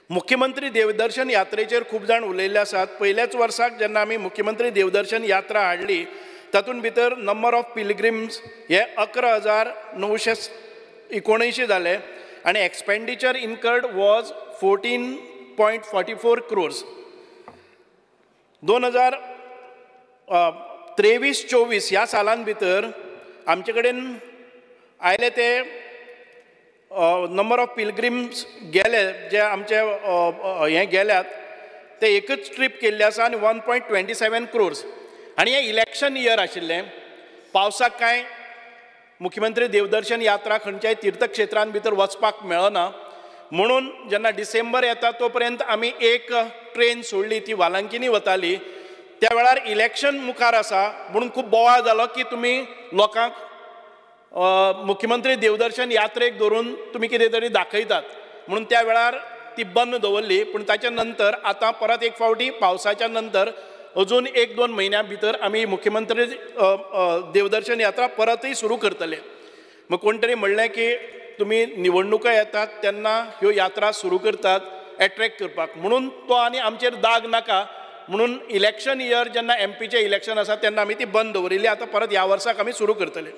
मुख्यमंत्री देवदर्शन यात्रेचेर खूब जाण उलयल्ले आसात। पयल्याच वर्साक जेन्ना आमी मुख्यमंत्री देवदर्शन यात्रा हाडली तातूंत भितर नंबर ऑफ पिलग्रिम्स हे 11,979 जाले आनी एक्सपेंडिचर इनकर्ड वॉज 14.44 crores। 2023-24 ह्या सालान भितर आमचे कडेन आयले ते नंबर ऑफ पिलग्रिम्स गेले जे आमचे हे गेल्यात ते एकच ट्रीप केल्ली आसा आनी 1.27 crores। आनी हे इलेक्शन इयर आशिल्लें, पावसाक कांय मुख्यमंत्री देवदर्शन यात्रा खंयच्याय तीर्थक्षेत्रान भितर वचपाक मेळना म्हणून जेन्ना डिसेंबर येता तो पर्यंत आमी एक ट्रेन सोडली, ती वालांकिनी वताली। त्या वेळार इलेक्शन मुखार आसा म्हणून खूब बोवाळ जालो की तुमी लोकांक मुख्यमंत्री देवदर्शन यात्रेक धरून तुमी कितें तरी दाखयतात म्हणून त्या वेळार ती बंद दवरली। पूण ताच्या नंतर आतां परत एक फावटी पावसाच्या नंतर अजून 1-2 म्हयन्यां भितर आमी मुख्यमंत्री देवदर्शन यात्रा परतय सुरू करतले। मग कोण तरी म्हणलें की तुमी निवडणुका येतात तेन्ना ह्यो यात्रा सुरू करतात एट्रॅक्ट करपाक, म्हणून तो आनी आमचेर दाग नाका म्हणून इलेक्शन इयर जेन्ना एमपीचें इलेक्शन आसा तेन्ना आमी ती बंद दवरिल्ली। आतां परत ह्या वर्साक आमी सुरू करतले।